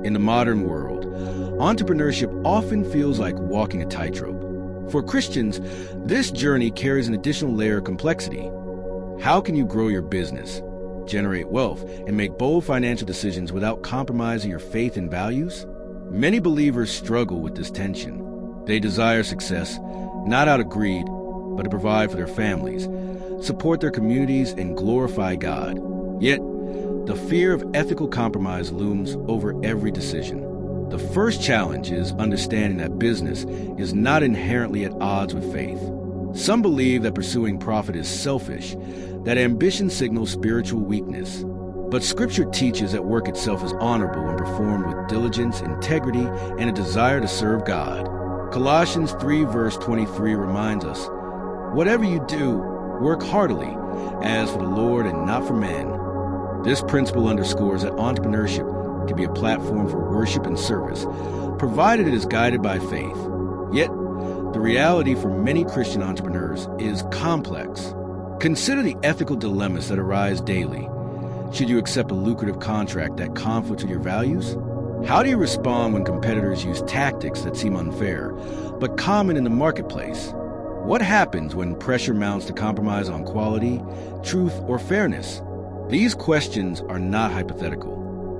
In the modern world, entrepreneurship often feels like walking a tightrope. For Christians, this journey carries an additional layer of complexity. How can you grow your business, generate wealth, and make bold financial decisions without compromising your faith and values? Many believers struggle with this tension. They desire success, not out of greed, but to provide for their families, support their communities, and glorify God. Yet, the fear of ethical compromise looms over every decision. The first challenge is understanding that business is not inherently at odds with faith. Some believe that pursuing profit is selfish, that ambition signals spiritual weakness. But Scripture teaches that work itself is honorable when performed with diligence, integrity, and a desire to serve God. Colossians 3 verse 23 reminds us, "Whatever you do, work heartily, as for the Lord and not for men." This principle underscores that entrepreneurship can be a platform for worship and service, provided it is guided by faith. Yet, the reality for many Christian entrepreneurs is complex. Consider the ethical dilemmas that arise daily. Should you accept a lucrative contract that conflicts with your values? How do you respond when competitors use tactics that seem unfair, but common in the marketplace? What happens when pressure mounts to compromise on quality, truth, or fairness? These questions are not hypothetical.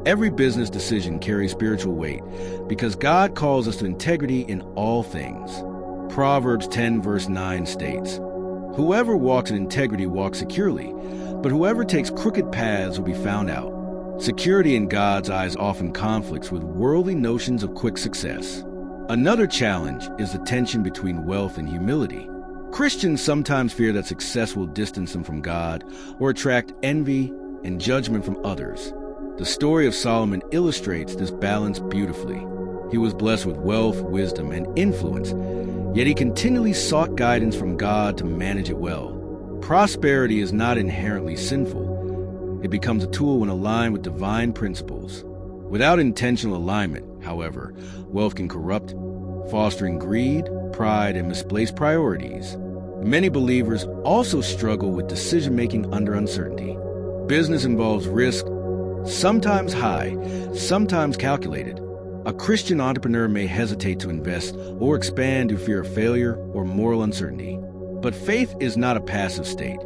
Every business decision carries spiritual weight because God calls us to integrity in all things. Proverbs 10 verse 9 states, "Whoever walks in integrity walks securely, but whoever takes crooked paths will be found out." Security in God's eyes often conflicts with worldly notions of quick success. Another challenge is the tension between wealth and humility. Christians sometimes fear that success will distance them from God or attract envy and judgment from others. The story of Solomon illustrates this balance beautifully. He was blessed with wealth, wisdom, and influence, yet he continually sought guidance from God to manage it well. Prosperity is not inherently sinful. It becomes a tool when aligned with divine principles. Without intentional alignment, however, wealth can corrupt, fostering greed, pride, and misplaced priorities. Many believers also struggle with decision-making under uncertainty. Business involves risk, sometimes high, sometimes calculated. A Christian entrepreneur may hesitate to invest or expand due to fear of failure or moral uncertainty. But faith is not a passive state.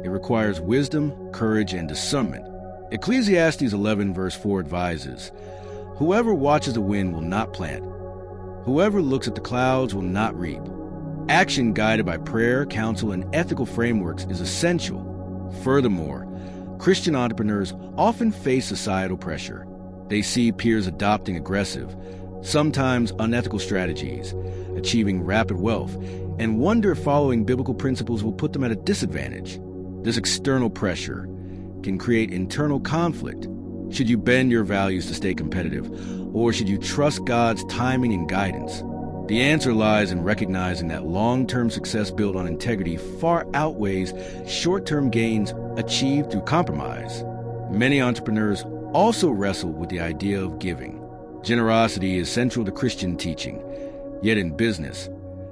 It requires wisdom, courage, and discernment. Ecclesiastes 11 verse 4 advises, "Whoever watches the wind will not plant. Whoever looks at the clouds will not reap." Action guided by prayer, counsel, and ethical frameworks is essential. Furthermore, Christian entrepreneurs often face societal pressure. They see peers adopting aggressive, sometimes unethical strategies, achieving rapid wealth, and wonder if following biblical principles will put them at a disadvantage. This external pressure can create internal conflict. Should you bend your values to stay competitive, or should you trust God's timing and guidance? The answer lies in recognizing that long-term success built on integrity far outweighs short-term gains achieved through compromise. Many entrepreneurs also wrestle with the idea of giving. Generosity is central to Christian teaching. Yet in business,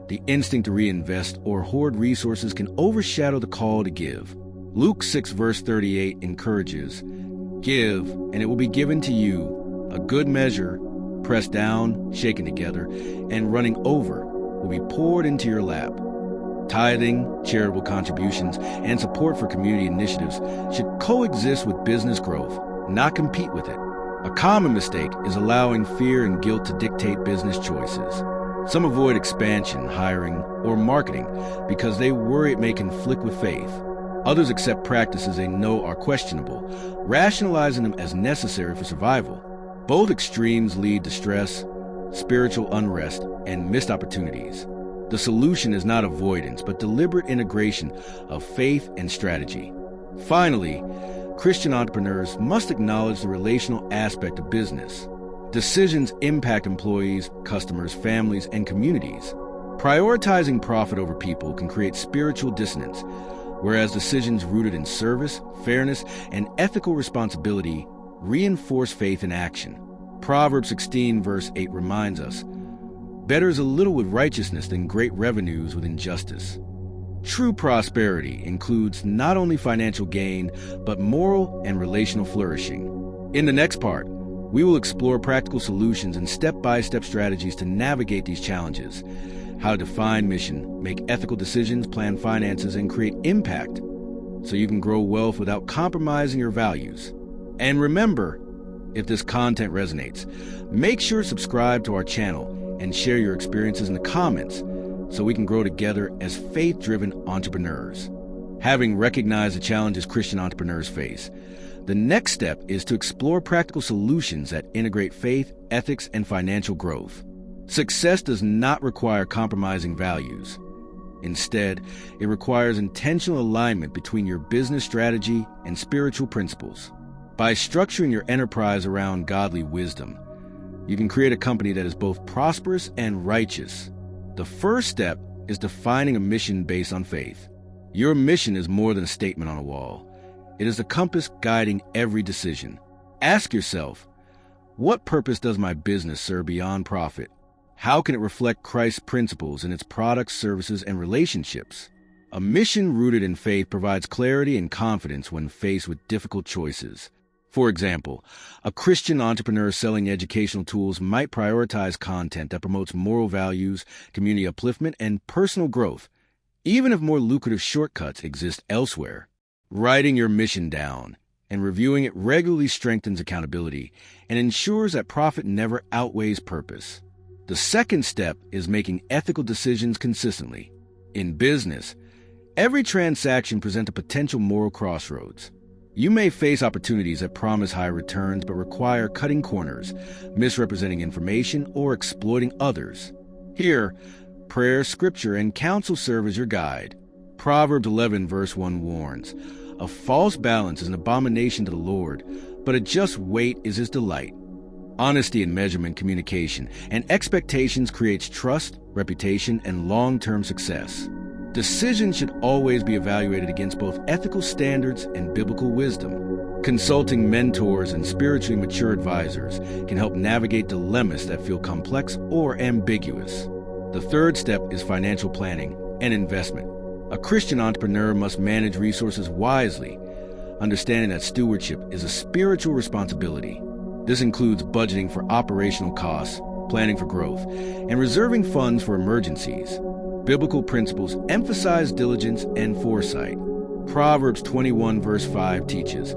the instinct to reinvest or hoard resources can overshadow the call to give. Luke 6 verse 38 encourages, "Give, and it will be given to you, a good measure, pressed down, shaken together, and running over, will be poured into your lap." Tithing, charitable contributions, and support for community initiatives should coexist with business growth, not compete with it. A common mistake is allowing fear and guilt to dictate business choices. Some avoid expansion, hiring, or marketing because they worry it may conflict with faith. Others accept practices they know are questionable, rationalizing them as necessary for survival. Both extremes lead to stress, spiritual unrest, and missed opportunities. The solution is not avoidance, but deliberate integration of faith and strategy. Finally, Christian entrepreneurs must acknowledge the relational aspect of business. Decisions impact employees, customers, families, and communities. Prioritizing profit over people can create spiritual dissonance, whereas decisions rooted in service, fairness, and ethical responsibility reinforce faith in action. Proverbs 16 verse 8 reminds us, "Better is a little with righteousness than great revenues with injustice." True prosperity includes not only financial gain, but moral and relational flourishing. In the next part, We will explore practical solutions and step-by-step strategies to navigate these challenges, how to define mission, make ethical decisions, plan finances, and create impact so you can grow wealth without compromising your values. And remember, if this content resonates, make sure to subscribe to our channel and share your experiences in the comments so we can grow together as faith-driven entrepreneurs. Having recognized the challenges Christian entrepreneurs face, the next step is to explore practical solutions that integrate faith, ethics, and financial growth. Success does not require compromising values. Instead, it requires intentional alignment between your business strategy and spiritual principles. By structuring your enterprise around godly wisdom, you can create a company that is both prosperous and righteous. The first step is defining a mission based on faith. Your mission is more than a statement on a wall. It is the compass guiding every decision. Ask yourself, what purpose does my business serve beyond profit? How can it reflect Christ's principles in its products, services, and relationships? A mission rooted in faith provides clarity and confidence when faced with difficult choices. For example, a Christian entrepreneur selling educational tools might prioritize content that promotes moral values, community upliftment, and personal growth, even if more lucrative shortcuts exist elsewhere. Writing your mission down and reviewing it regularly strengthens accountability and ensures that profit never outweighs purpose. The second step is making ethical decisions consistently. In business, every transaction presents a potential moral crossroads. You may face opportunities that promise high returns but require cutting corners, misrepresenting information, or exploiting others. Here, prayer, scripture, and counsel serve as your guide. Proverbs 11 verse 1 warns, "A false balance is an abomination to the Lord, but a just weight is his delight." Honesty in measurement, communication, and expectations creates trust, reputation, and long-term success. Decisions should always be evaluated against both ethical standards and biblical wisdom. Consulting mentors and spiritually mature advisors can help navigate dilemmas that feel complex or ambiguous. The third step is financial planning and investment. A Christian entrepreneur must manage resources wisely, understanding that stewardship is a spiritual responsibility. This includes budgeting for operational costs, planning for growth, and reserving funds for emergencies. Biblical principles emphasize diligence and foresight. Proverbs 21 verse 5 teaches,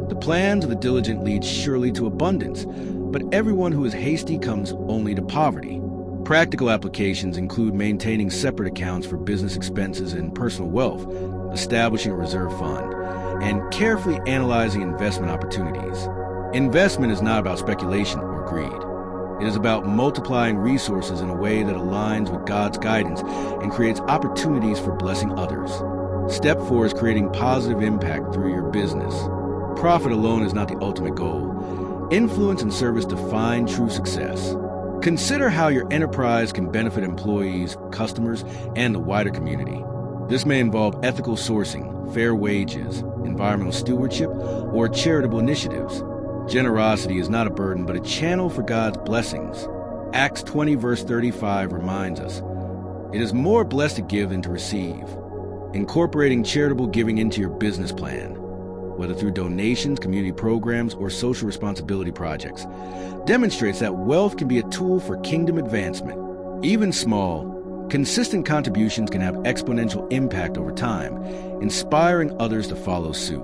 "The plans of the diligent lead surely to abundance, but everyone who is hasty comes only to poverty." Practical applications include maintaining separate accounts for business expenses and personal wealth, establishing a reserve fund, and carefully analyzing investment opportunities. Investment is not about speculation or greed. It is about multiplying resources in a way that aligns with God's guidance and creates opportunities for blessing others. Step 4 is creating positive impact through your business. Profit alone is not the ultimate goal. Influence and service define true success. Consider how your enterprise can benefit employees, customers, and the wider community. This may involve ethical sourcing, fair wages, environmental stewardship, or charitable initiatives. Generosity is not a burden, but a channel for God's blessings. Acts 20 verse 35 reminds us, "It is more blessed to give than to receive." Incorporating charitable giving into your business plan, whether through donations, community programs, or social responsibility projects, demonstrates that wealth can be a tool for kingdom advancement. Even small, consistent contributions can have exponential impact over time, inspiring others to follow suit.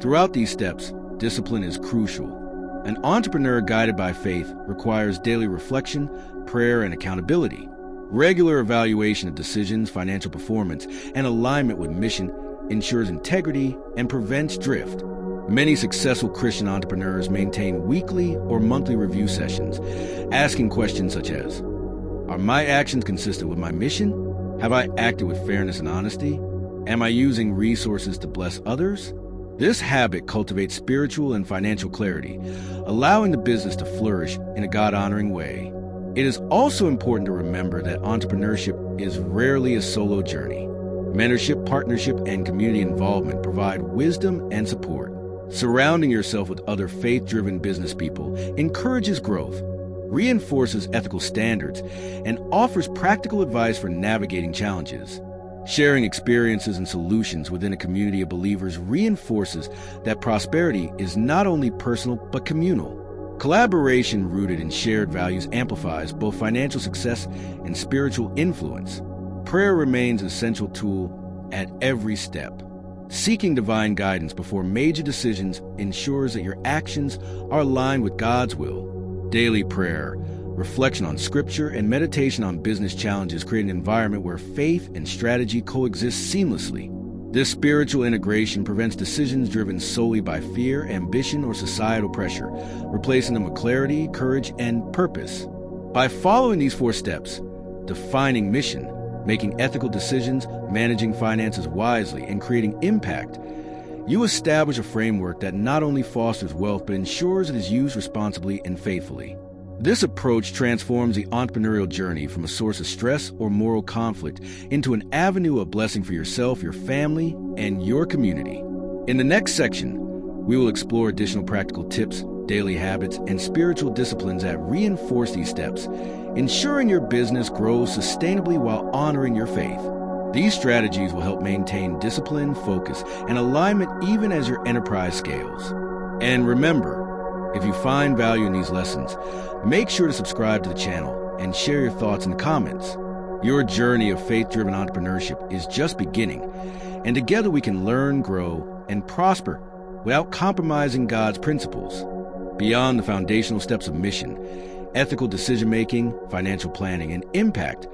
Throughout these steps, discipline is crucial. An entrepreneur guided by faith requires daily reflection, prayer, and accountability. Regular evaluation of decisions, financial performance, and alignment with mission ensures integrity and prevents drift. Many successful Christian entrepreneurs maintain weekly or monthly review sessions, asking questions such as, are my actions consistent with my mission? Have I acted with fairness and honesty? Am I using resources to bless others? This habit cultivates spiritual and financial clarity, allowing the business to flourish in a God-honoring way. It is also important to remember that entrepreneurship is rarely a solo journey. Mentorship, partnership, and community involvement provide wisdom and support. Surrounding yourself with other faith-driven business people encourages growth, reinforces ethical standards, and offers practical advice for navigating challenges. Sharing experiences and solutions within a community of believers reinforces that prosperity is not only personal but communal. Collaboration rooted in shared values amplifies both financial success and spiritual influence. Prayer remains an essential tool at every step. Seeking divine guidance before major decisions ensures that your actions are aligned with God's will. Daily prayer, reflection on Scripture, and meditation on business challenges create an environment where faith and strategy coexist seamlessly. This spiritual integration prevents decisions driven solely by fear, ambition, or societal pressure, replacing them with clarity, courage, and purpose. By following these 4 steps, defining mission, making ethical decisions, managing finances wisely, and creating impact, you establish a framework that not only fosters wealth but ensures it is used responsibly and faithfully. This approach transforms the entrepreneurial journey from a source of stress or moral conflict into an avenue of blessing for yourself, your family, and your community. In the next section, we will explore additional practical tips, daily habits, and spiritual disciplines that reinforce these steps, ensuring your business grows sustainably while honoring your faith. These strategies will help maintain discipline, focus, and alignment even as your enterprise scales. And remember, if you find value in these lessons, make sure to subscribe to the channel and share your thoughts in the comments. Your journey of faith-driven entrepreneurship is just beginning, and together we can learn, grow, and prosper without compromising God's principles. Beyond the foundational steps of mission, ethical decision-making, financial planning, and impact,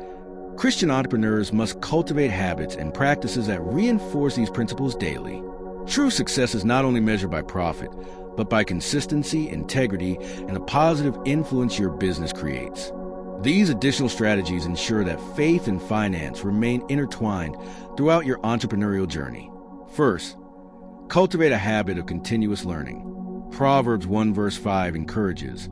Christian entrepreneurs must cultivate habits and practices that reinforce these principles daily. True success is not only measured by profit, but by consistency, integrity, and the positive influence your business creates. These additional strategies ensure that faith and finance remain intertwined throughout your entrepreneurial journey. First, cultivate a habit of continuous learning. Proverbs 1 verse 5 encourages,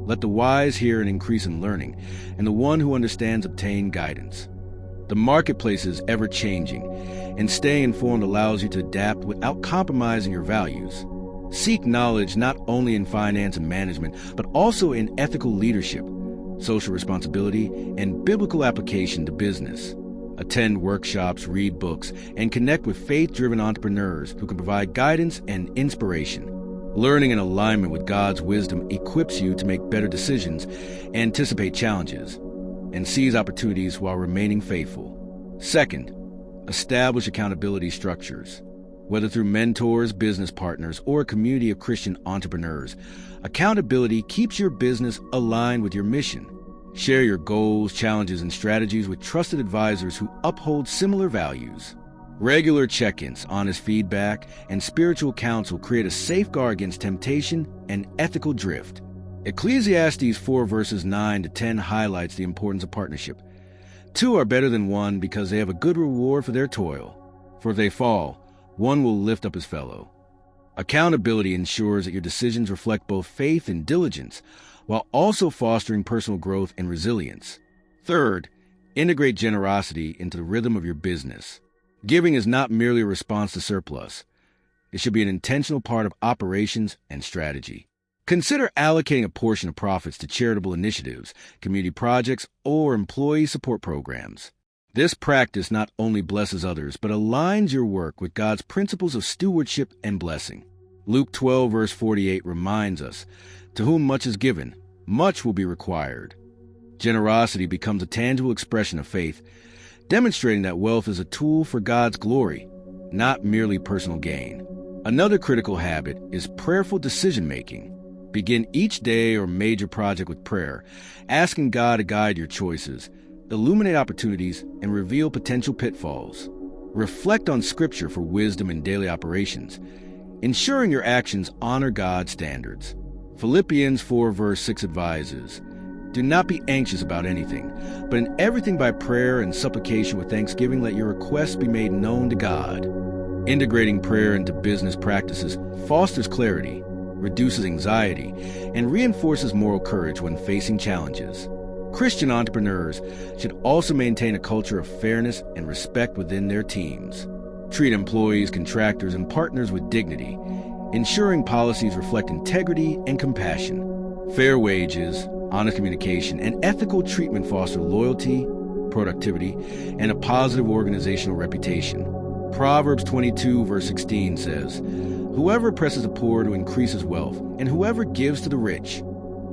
"Let the wise hear and increase in learning, and the one who understands obtain guidance." The marketplace is ever-changing, and staying informed allows you to adapt without compromising your values. Seek knowledge not only in finance and management, but also in ethical leadership, social responsibility, and biblical application to business. Attend workshops, read books, and connect with faith-driven entrepreneurs who can provide guidance and inspiration. Learning in alignment with God's wisdom equips you to make better decisions, anticipate challenges, and seize opportunities while remaining faithful. Second, establish accountability structures. Whether through mentors, business partners, or a community of Christian entrepreneurs, accountability keeps your business aligned with your mission. Share your goals, challenges, and strategies with trusted advisors who uphold similar values. Regular check-ins, honest feedback, and spiritual counsel create a safeguard against temptation and ethical drift. Ecclesiastes 4 verses 9 to 10 highlights the importance of partnership. 2 are better than 1 because they have a good reward for their toil. For if they fall, one will lift up his fellow. Accountability ensures that your decisions reflect both faith and diligence, while also fostering personal growth and resilience. Third, integrate generosity into the rhythm of your business. Giving is not merely a response to surplus. It should be an intentional part of operations and strategy. Consider allocating a portion of profits to charitable initiatives, community projects, or employee support programs. This practice not only blesses others, but aligns your work with God's principles of stewardship and blessing. Luke 12, verse 48 reminds us, "To whom much is given, much will be required." Generosity becomes a tangible expression of faith, demonstrating that wealth is a tool for God's glory, not merely personal gain. Another critical habit is prayerful decision-making. Begin each day or major project with prayer, asking God to guide your choices, illuminate opportunities, and reveal potential pitfalls. Reflect on Scripture for wisdom in daily operations, ensuring your actions honor God's standards. Philippians 4 verse 6 advises, "Do not be anxious about anything, but in everything by prayer and supplication with thanksgiving let your requests be made known to God." Integrating prayer into business practices fosters clarity, reduces anxiety, and reinforces moral courage when facing challenges. Christian entrepreneurs should also maintain a culture of fairness and respect within their teams. Treat employees, contractors, and partners with dignity, ensuring policies reflect integrity and compassion. Fair wages, honest communication, and ethical treatment foster loyalty, productivity, and a positive organizational reputation. Proverbs 22 verse 16 says, "Whoever oppresses the poor to increase his wealth, and whoever gives to the rich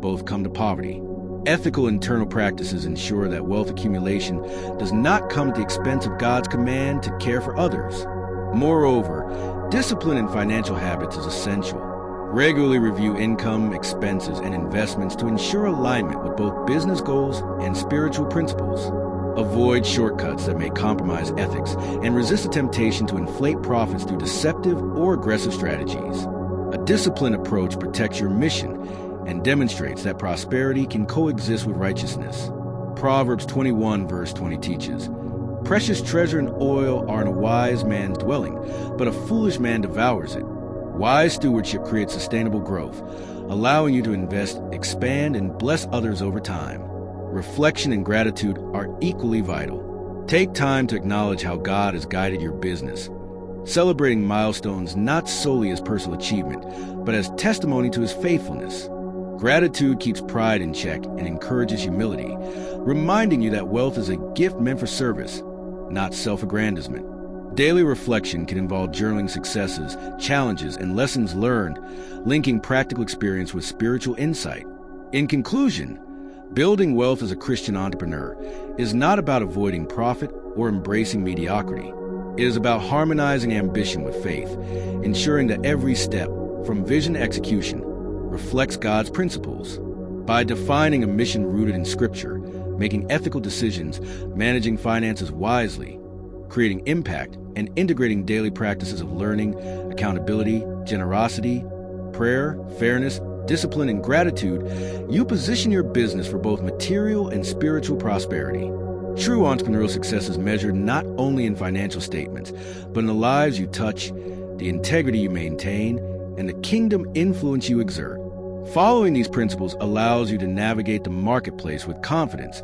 both come to poverty. Ethical internal practices ensure that wealth accumulation does not come at the expense of God's command to care for others. Moreover, discipline in financial habits is essential. Regularly review income, expenses, and investments to ensure alignment with both business goals and spiritual principles. Avoid shortcuts that may compromise ethics and resist the temptation to inflate profits through deceptive or aggressive strategies. A disciplined approach protects your mission and demonstrates that prosperity can coexist with righteousness. Proverbs 21 verse 20 teaches, "Precious treasure and oil are in a wise man's dwelling, but a foolish man devours it." Wise stewardship creates sustainable growth, allowing you to invest, expand, and bless others over time. Reflection and gratitude are equally vital. Take time to acknowledge how God has guided your business, celebrating milestones not solely as personal achievement, but as testimony to His faithfulness. Gratitude keeps pride in check and encourages humility, reminding you that wealth is a gift meant for service, not self-aggrandizement. Daily reflection can involve journaling successes, challenges, and lessons learned, linking practical experience with spiritual insight. In conclusion, building wealth as a Christian entrepreneur is not about avoiding profit or embracing mediocrity. It is about harmonizing ambition with faith, ensuring that every step, from vision to execution, reflects God's principles. By defining a mission rooted in Scripture, making ethical decisions, managing finances wisely, creating impact, and integrating daily practices of learning, accountability, generosity, prayer, fairness, discipline, and gratitude, you position your business for both material and spiritual prosperity. True entrepreneurial success is measured not only in financial statements, but in the lives you touch, the integrity you maintain, and the kingdom influence you exert. Following these principles allows you to navigate the marketplace with confidence,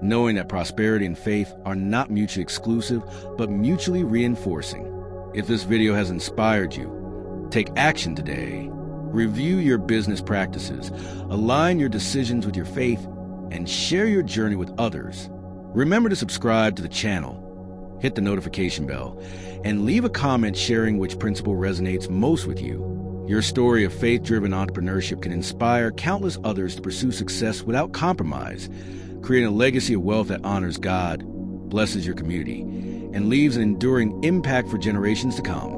knowing that prosperity and faith are not mutually exclusive, but mutually reinforcing. If this video has inspired you, take action today. Review your business practices, align your decisions with your faith, and share your journey with others. Remember to subscribe to the channel, hit the notification bell, and leave a comment sharing which principle resonates most with you. Your story of faith-driven entrepreneurship can inspire countless others to pursue success without compromise, creating a legacy of wealth that honors God, blesses your community, and leaves an enduring impact for generations to come.